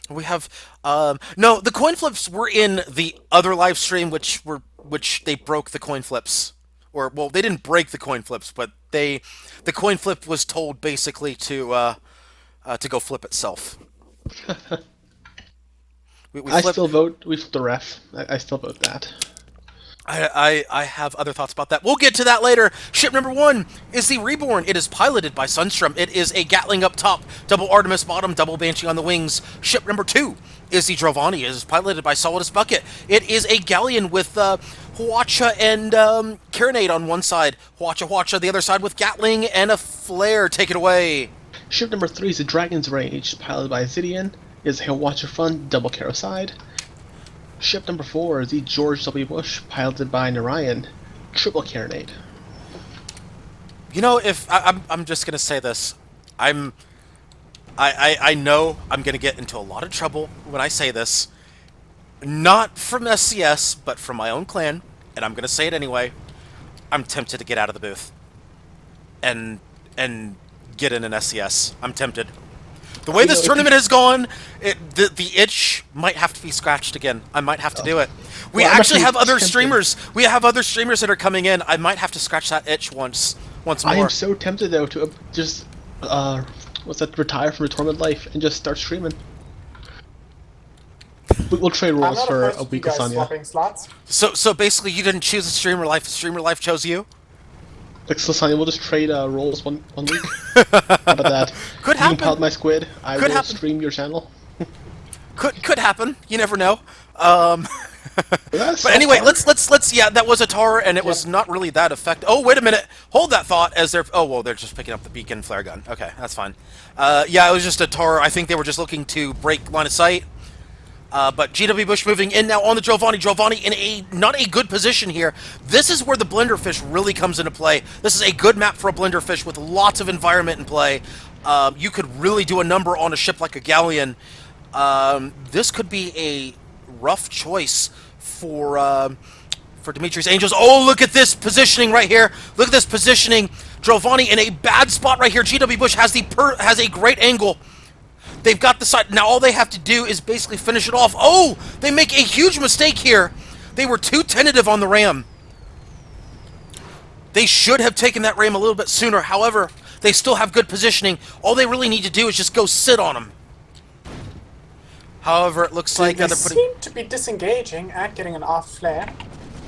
We have no, the coin flips were in the other live stream, which they broke the coin flips, or well, they didn't break the coin flips, but the coin flip was told basically to go flip itself. We I flip. still vote. We flip the ref. I still vote that. I have other thoughts about that. We'll get to that later. Ship number one is the Reborn. It is piloted by Sunstrom. It is a Gatling up top, double Artemis bottom, double Banshee on the wings. Ship number two is the Drovani. It is piloted by Solidus Bucket. It is a galleon with Huacha and Carronade on one side. Huacha the other side with Gatling and a flare. Take it away. Ship number 3 is the Dragon's Rage, piloted by Zidian. It is a Watcher front, double Caro side. Ship number 4 is the George W. Bush, piloted by Narayan, triple carronade. You know, if I'm just gonna say this, I'm I know I'm gonna get into a lot of trouble when I say this. Not from SCS, but from my own clan, and I'm gonna say it anyway. I'm tempted to get out of the booth and get in an SCS. I'm tempted. The way this tournament has gone, the itch might have to be scratched again. I might have to do it. We Well, actually have other tempted. streamers. We have other streamers that are coming in. I might have to scratch that itch once I more. am so tempted though to just what's that? Retire from the tournament life and just start streaming. We'll trade I'm roles not for opposed a to you week of guys Sonya. swapping slots. So basically, you didn't choose a streamer life. Streamer life chose you. Like so, Sonya, we'll just trade roles one week. How about that? Could You can happen. pilot my squid. I Could will happen. stream your channel. Could happen. You never know. That's But anyway, let's yeah, that was a tar, and it was not really that effective. Oh, wait a minute, hold that thought. As they're they're just picking up the beacon flare gun. Okay, that's fine. Yeah, it was just a tar. I think they were just looking to break line of sight. But GW Bush moving in now on the Giovanni. Giovanni in a not a good position here. This is where the Blenderfish really comes into play. This is a good map for a Blenderfish with lots of environment in play. You could really do a number on a ship like a Galleon. This could be a rough choice for Dmitri's Angels. Oh, look at this positioning right here. Look at this positioning. Giovanni in a bad spot right here. GW Bush has a great angle. They've got the side. Now all they have to do is basically finish it off. Oh, they make a huge mistake here. They were too tentative on the ram. They should have taken that ram a little bit sooner. However, they still have good positioning. All they really need to do is just go sit on them. However, it looks like They they're putting... seem to be disengaging and getting an off flare,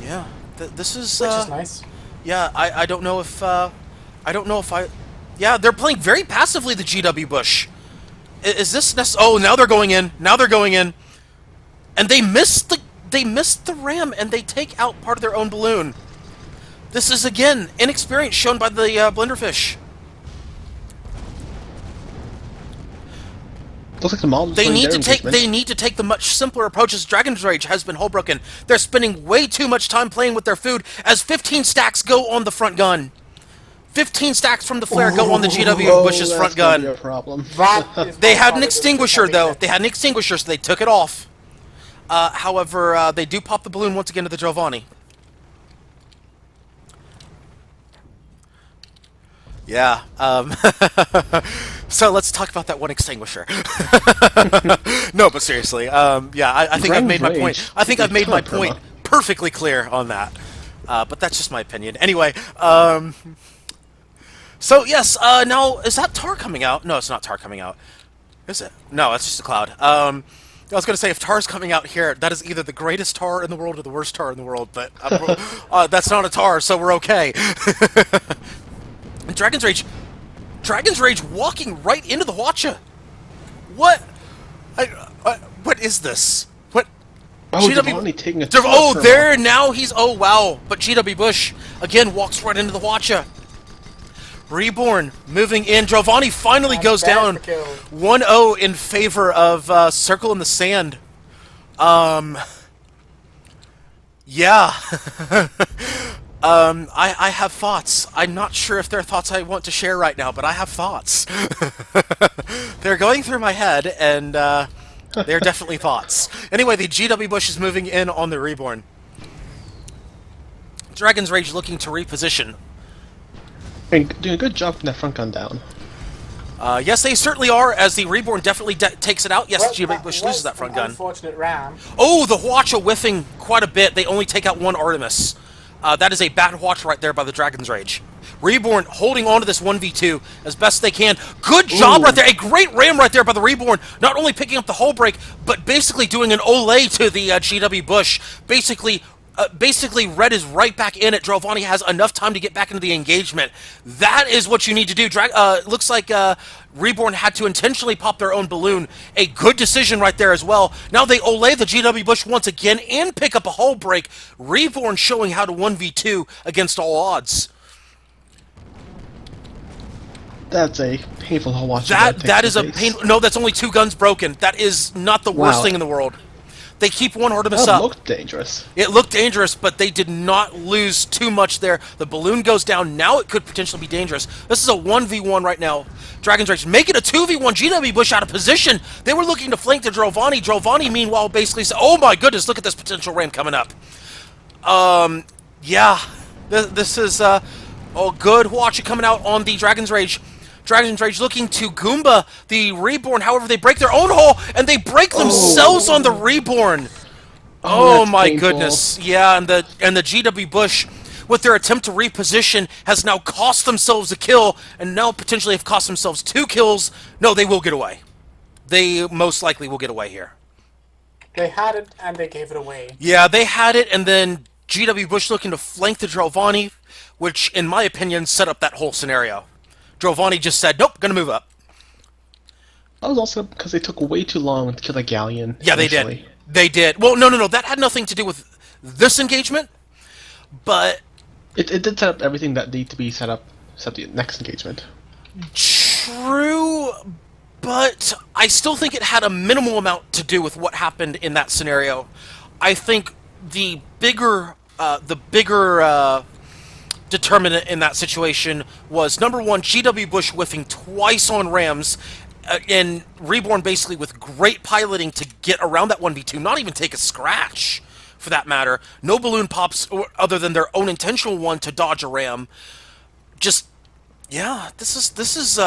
Yeah, this is... which is nice. Yeah, I don't know if... I don't know if I... Yeah, they're playing very passively, the GW Bush. Is this... Oh, now they're going in. Now they're going in. And they missed the ram, and they take out part of their own balloon. This is, again, inexperience shown by the Blenderfish. Looks like the mobs. They need to take the much simpler approaches. Dragon's Rage has been hull broken. They're spending way too much time playing with their food as 15 stacks go on the front gun. 15 stacks from the flare go on the GW Bush's front gun. Be a problem. They had an extinguisher though. They had an extinguisher, so they took it off. However, they do pop the balloon once again to the Giovanni. Yeah. So let's talk about that one extinguisher. No, but seriously, yeah, I think I've made my point. I think I've made my point perfectly clear on that. But that's just my opinion. Anyway, so yes, now is that tar coming out? No, it's not tar coming out. Is it? No, it's just a cloud. I was going to say, if tar's coming out here, that is either the greatest tar in the world or the worst tar in the world, but that's not a tar, so we're okay. And Dragon's Rage walking right into the Hwacha. What? What is this? What? Oh, GW taking a Oh, there now he's. Oh wow! But GW Bush again walks right into the Hwacha. Reborn moving in. Giovanni finally goes down 1-0 in favor of Circle in the Sand. Yeah. I have thoughts. I'm not sure if they're thoughts I want to share right now, but I have thoughts. They're going through my head, and they're definitely thoughts. Anyway, the GW Bush is moving in on the Reborn. Dragon's Rage looking to reposition. Doing a good job from that front gun down. Yes, they certainly are, as the Reborn definitely takes it out. Yes, Well, GW Bush loses that front gun. Unfortunate ram. Oh, the Hwacha whiffing quite a bit. They only take out one Artemis. That is a bad Hwacha right there by the Dragon's Rage. Reborn holding on to this 1v2 as best they can. Good job right there. A great ram right there by the Reborn. Not only picking up the hull break, but basically doing an Olay to the GW Bush. Basically, Red is right back in it. Drovani has enough time to get back into the engagement. That is what you need to do. Looks like Reborn had to intentionally pop their own balloon. A good decision right there as well. Now they Olay the GW Bush once again and pick up a hull break. Reborn showing how to 1v2 against all odds. That's a painful hull watch. That is a painful... No, that's only 2 guns broken. That is not the worst thing in the world. They keep one Artemis up. It looked dangerous. It looked dangerous, but they did not lose too much there. The balloon goes down. Now it could potentially be dangerous. This is a 1v1 right now. Dragon's Rage make it a 2v1. GW Bush out of position. They were looking to flank the Drovani. Drovani, meanwhile, basically said, oh my goodness, look at this potential ram coming up. Yeah. This is, good watch it coming out on the Dragon's Rage. Dragon's Rage looking to Goomba the Reborn. However, they break their own hull, and they break themselves on the Reborn. Oh my goodness. Yeah, and the GW Bush, with their attempt to reposition, has now cost themselves a kill, and now potentially have cost themselves 2 kills. No, they will get away. They most likely will get away here. They had it, and they gave it away. Yeah, they had it, and then GW Bush looking to flank the Drovani, which, in my opinion, set up that whole scenario. Drovani just said, nope, gonna move up. That was also because they took way too long to kill the Galleon. Yeah, initially. they did. They did. Well, no. That had nothing to do with this engagement, but... It did set up everything that needed to be set up the next engagement. True, but I still think it had a minimal amount to do with what happened in that scenario. I think the bigger determinant in that situation was, number one, GW Bush whiffing twice on rams, and Reborn basically with great piloting to get around that 1v2, not even take a scratch, for that matter. No balloon pops other than their own intentional one to dodge a ram. Just, yeah, this is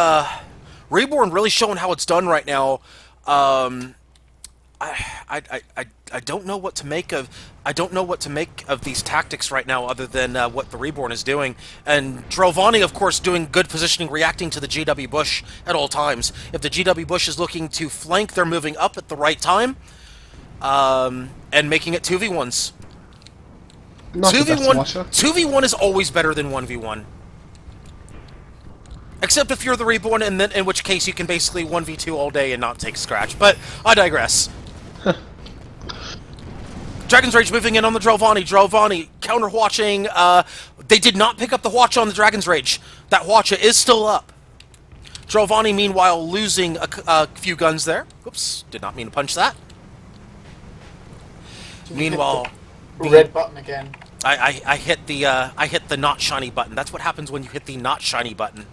Reborn really showing how it's done right now. I don't know what to make of. I don't know what to make of these tactics right now, other than what the Reborn is doing. And Drovani, of course, doing good positioning, reacting to the GW Bush at all times. If the GW Bush is looking to flank, they're moving up at the right time, and making it 2v1s. 2v1 is always better than 1v1. Except if you're the Reborn, and then in which case you can basically 1v2 all day and not take scratch. But I digress. Dragon's Rage moving in on the Drovani. Drovani counter-watching. They did not pick up the Hwacha on the Dragon's Rage. That Hwacha is still up. Drovani, meanwhile, losing a few guns there. Whoops, did not mean to punch that. Meanwhile, red button again. I hit the not shiny button. That's what happens when you hit the not shiny button.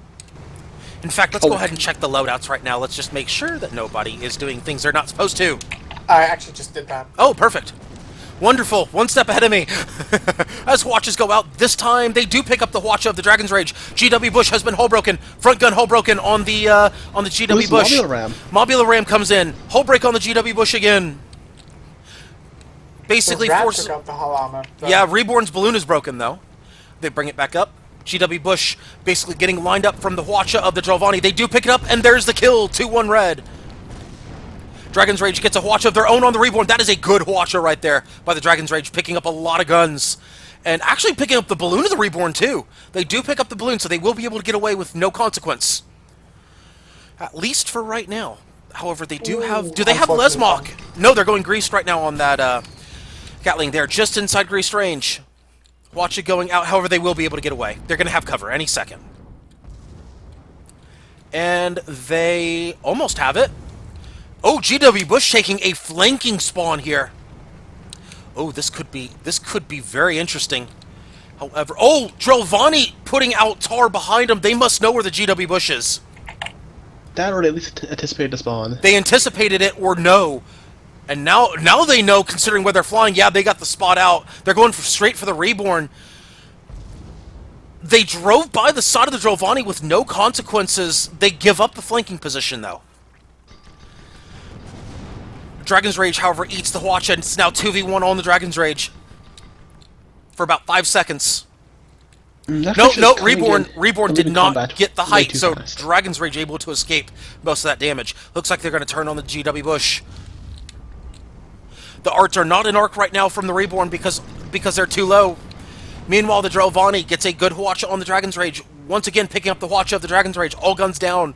In fact, let's go ahead and check the loadouts right now. Let's just make sure that nobody is doing things they're not supposed to. I actually just did that. Oh, perfect. Wonderful. One step ahead of me. As Hwachas go out, this time they do pick up the Hwacha of the Dragon's Rage. GW Bush has been hull broken. Front gun hull broken on the GW Bush. Mobula Ram. Mobula Ram comes in. Hull break on the GW Bush again. Basically forces... took out the hull armor. Yeah, Reborn's balloon is broken, though. They bring it back up. GW Bush basically getting lined up from the Hwacha of the Drovani. They do pick it up, and there's the kill. 2-1 red. Dragon's Rage gets a Hwacha of their own on the Reborn. That is a good Hwacha right there by the Dragon's Rage, picking up a lot of guns. And actually picking up the balloon of the Reborn, too. They do pick up the balloon, so they will be able to get away with no consequence. At least for right now. However, they do have... Do they have Lesmok? No, they're going greased right now on that Gatling. They're just inside greased range. Watch it going out. However, they will be able to get away. They're going to have cover any second. And they almost have it. Oh, GW Bush taking a flanking spawn here. Oh, this could be very interesting. However, oh, Drovani putting out Tar behind him. They must know where the GW Bush is. That, or at least anticipated the spawn. They anticipated it or no. And now they know, considering where they're flying. Yeah, they got the spot out. They're going straight for the Reborn. They drove by the side of the Giovanni with no consequences. They give up the flanking position, though. Dragon's Rage, however, eats the Hwacha, and it's now 2v1 on the Dragon's Rage. For about 5 seconds. No, Reborn did not get the height, so fast. Dragon's Rage able to escape most of that damage. Looks like they're going to turn on the GW Bush. The arts are not in arc right now from the Reborn because they're too low. Meanwhile, the Giovanni gets a good Hwacha on the Dragon's Rage. Once again, picking up the Hwacha of the Dragon's Rage. All guns down.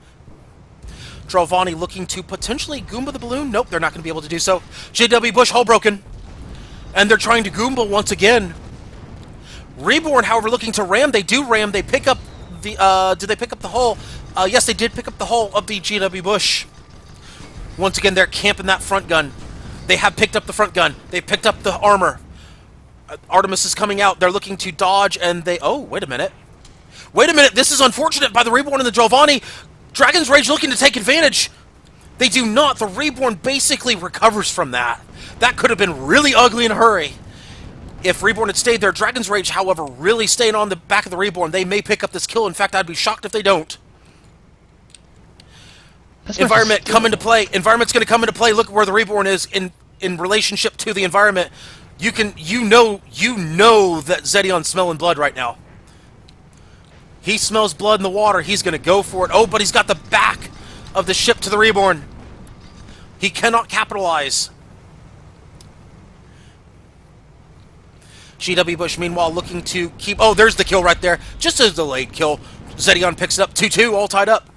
Giovanni looking to potentially Goomba the balloon. Nope, they're not going to be able to do so. JW Bush, hull broken. And they're trying to Goomba once again. Reborn, however, looking to ram. They do ram. They pick up the... did they pick up the hull? Yes, they did pick up the hull of the GW Bush. Once again, they're camping that front gun. They have picked up the front gun. They picked up the armor. Artemis is coming out. They're looking to dodge, and they... Oh, wait a minute. Wait a minute. This is unfortunate by the Reborn and the Giovanni. Dragon's Rage looking to take advantage. They do not. The Reborn basically recovers from that. That could have been really ugly in a hurry. If Reborn had stayed there, Dragon's Rage, however, really staying on the back of the Reborn, they may pick up this kill. In fact, I'd be shocked if they don't. Environment come into play. Environment's going to come into play. Look where the Reborn is in relationship to the environment. You know that Zedion's smelling blood right now. He smells blood in the water. He's going to go for it. Oh, but he's got the back of the ship to the Reborn. He cannot capitalize. GW Bush, meanwhile, looking to keep... Oh, there's the kill right there. Just a delayed kill. Zedion picks it up. 2-2, all tied up.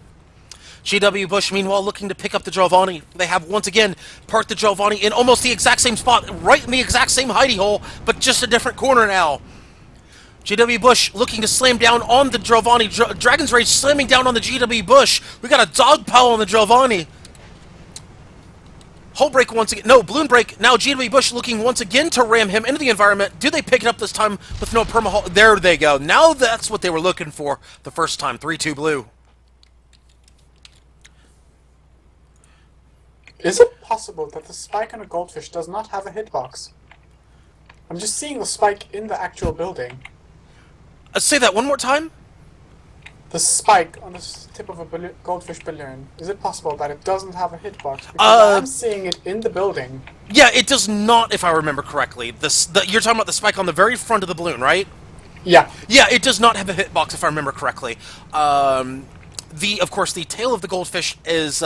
GW Bush, meanwhile, looking to pick up the Giovanni. They have, once again, parked the Giovanni in almost the exact same spot, right in the exact same hidey hole, but just a different corner now. GW Bush looking to slam down on the Giovanni. Dragon's Rage slamming down on the GW Bush. We got a dog pile on the Giovanni. Hull break once again. No, balloon break. Now GW Bush looking once again to ram him into the environment. Do they pick it up this time with no perma-hull? There they go. Now that's what they were looking for the first time. 3-2 blue. Is it possible that the spike on a goldfish does not have a hitbox? I'm just seeing the spike in the actual building. Say that one more time. The spike on the tip of a goldfish balloon. Is it possible that it doesn't have a hitbox? Because I'm seeing it in the building. Yeah, it does not, if I remember correctly. You're talking about the spike on the very front of the balloon, right? Yeah. Yeah, it does not have a hitbox, if I remember correctly. Of course, the tail of the goldfish is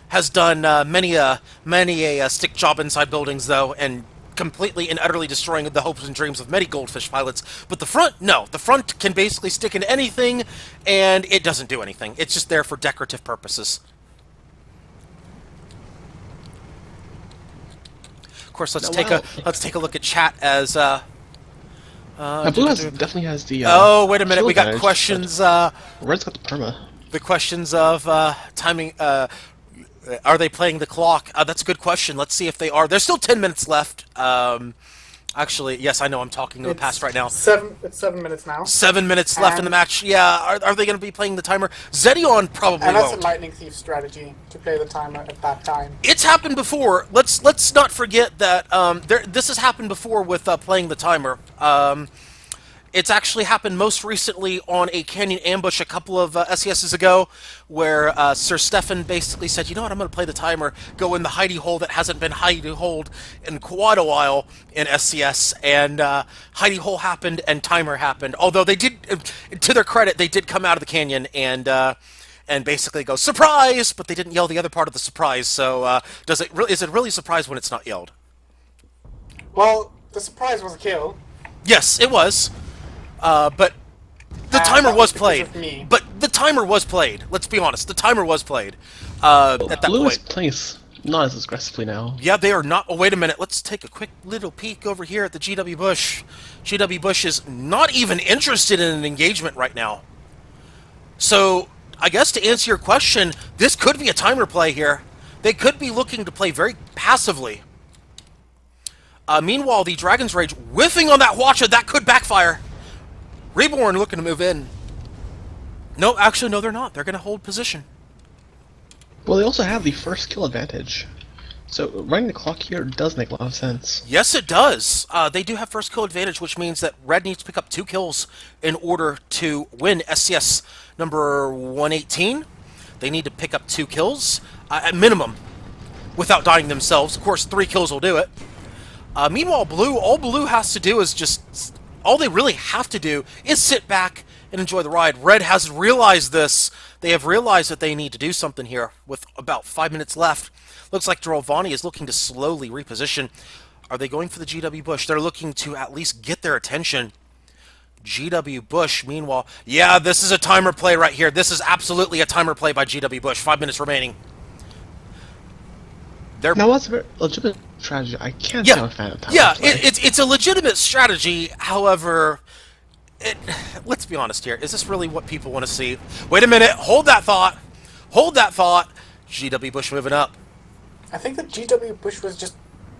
has done many a stick job inside buildings, though, and completely and utterly destroying the hopes and dreams of many goldfish pilots. But the front, no. The front can basically stick into anything, and it doesn't do anything. It's just there for decorative purposes. Of course, let's take a look at chat as Blue definitely has the. Oh, wait a minute. We got questions. Red's got the perma. The questions of timing. Are they playing the clock? That's a good question. Let's see if they are. There's still 10 minutes left. Actually, yes, I know I'm talking to the past right now. It's 7 minutes now. 7 minutes left in the match. Yeah, are they going to be playing the timer? Zedion probably And that's won't. a Lightning Thief strategy, to play the timer at that time. It's happened before. Let's not forget that this has happened before with playing the timer. It's actually happened most recently on a canyon ambush a couple of SCSs ago, where Sir Stefan basically said, you know what, I'm going to play the timer, go in the hidey hole that hasn't been hidey holed in quite a while in SCS, and hidey hole happened and timer happened. Although they did, to their credit, they did come out of the canyon and basically go, surprise! But they didn't yell the other part of the surprise, so is it really a surprise when it's not yelled? Well, the surprise was a kill. Yes, it was. But the timer was played. Me. But the timer was played. Let's be honest. The timer was played at that Blue is point. playing not as aggressively now. Yeah, they are not. Oh, wait a minute. Let's take a quick little peek over here at the GW Bush. GW Bush is not even interested in an engagement right now. So, I guess to answer your question, this could be a timer play here. They could be looking to play very passively. Meanwhile, the Dragon's Rage whiffing on that Hwacha, that could backfire. Reborn looking to move in. No, actually, no, they're not. They're going to hold position. Well, they also have the first kill advantage. So running the clock here does make a lot of sense. Yes, it does. They do have first kill advantage, which means that Red needs to pick up 2 kills in order to win SCS number 118. They need to pick up 2 kills at minimum without dying themselves. Of course, 3 kills will do it. Meanwhile, Blue, all Blue has to do is just... all they really have to do is sit back and enjoy the ride. Red has realized this. They have realized that they need to do something here with about 5 minutes left. Looks like Giovanni is looking to slowly reposition. Are they going for the GW Bush? They're looking to at least get their attention. GW Bush, meanwhile... yeah, this is a timer play right here. This is absolutely a timer play by GW Bush. 5 minutes remaining. Now, that's a very legitimate strategy. I can't say I'm a fan of timer play. It's a legitimate strategy. However, let's be honest here. Is this really what people want to see? Wait a minute. Hold that thought. Hold that thought. GW Bush moving up. I think that GW Bush was just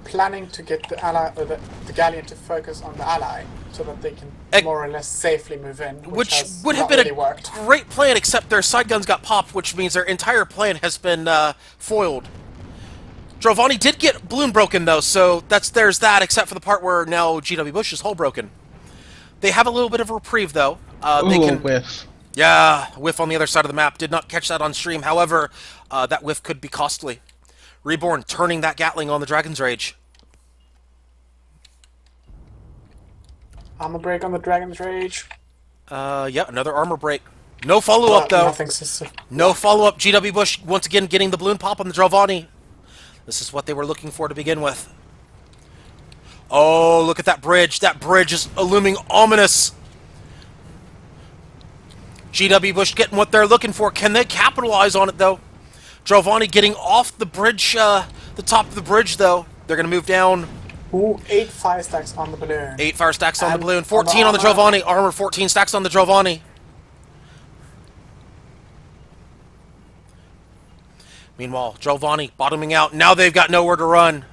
planning to get the ally or the galleon to focus on the ally so that they can more or less safely move in, which would have been a great plan, except their side guns got popped, which means their entire plan has been foiled. Giovanni did get balloon broken though, so there's that, except for the part where now GW Bush is hull broken. They have a little bit of a reprieve though. They can whiff. Yeah, whiff on the other side of the map. Did not catch that on stream. However, that whiff could be costly. Reborn turning that Gatling on the Dragon's Rage. Armor break on the Dragon's Rage. Yeah, another armor break. No follow-up, though. No follow-up. GW Bush, once again, getting the balloon pop on the Giovanni. This is what they were looking for to begin with. Oh, look at that bridge. That bridge is looming ominous. GW Bush getting what they're looking for. Can they capitalize on it, though? Giovanni getting off the bridge, the top of the bridge, though. They're going to move down. Ooh, 8 fire stacks on the balloon. 8 fire stacks on the balloon. 14 on the Giovanni. Armor 14 stacks on the Giovanni. Meanwhile, Giovanni bottoming out. Now they've got nowhere to run.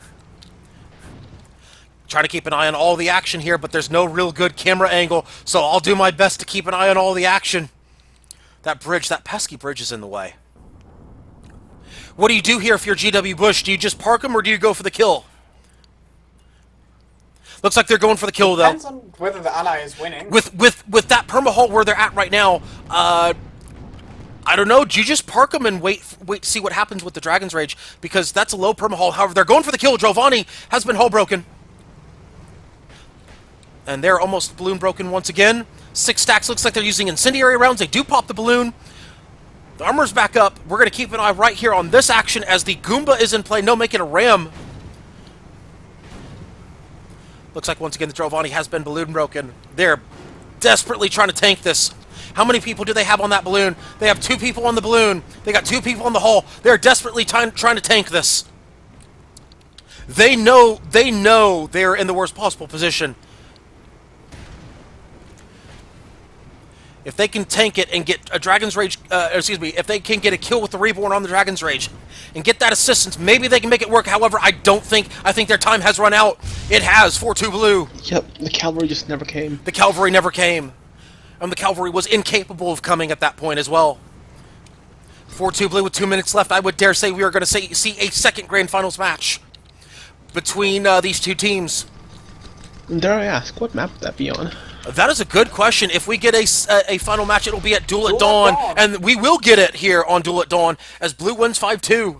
Trying to keep an eye on all the action here, but there's no real good camera angle, so I'll do my best to keep an eye on all the action. That bridge, that pesky bridge is in the way. What do you do here if you're GW Bush? Do you just park them or do you go for the kill? Looks like they're going for the kill, though. Depends on whether the ally is winning. With that perma-halt where they're at right now, I don't know. Do you just park them and wait to see what happens with the Dragon's Rage? Because that's a low perma-halt. However, they're going for the kill. Giovanni has been hull broken. And they're almost balloon broken once again. 6 stacks. Looks like they're using incendiary rounds. They do pop the balloon. The armor's back up. We're going to keep an eye right here on this action as the Goomba is in play. No, making a ram. Looks like once again the Giovanni has been balloon broken. They're desperately trying to tank this. How many people do they have on that balloon? They have 2 people on the balloon. They got 2 people on the hull. They're desperately trying to tank this. They know they're in the worst possible position. If they can tank it and get a Dragon's Rage, if they can get a kill with the Reborn on the Dragon's Rage and get that assistance, maybe they can make it work. However, I think their time has run out. It has, 4-2 blue. Yep, the cavalry just never came. The cavalry never came. And the cavalry was incapable of coming at that point as well. 4-2 blue with 2 minutes left. I would dare say we are going to see a second grand finals match between these 2 teams. And dare I ask, what map would that be on? That is a good question. If we get a final match, it'll be at Duel at Dawn, and we will get it here on Duel at Dawn as Blue wins 5-2.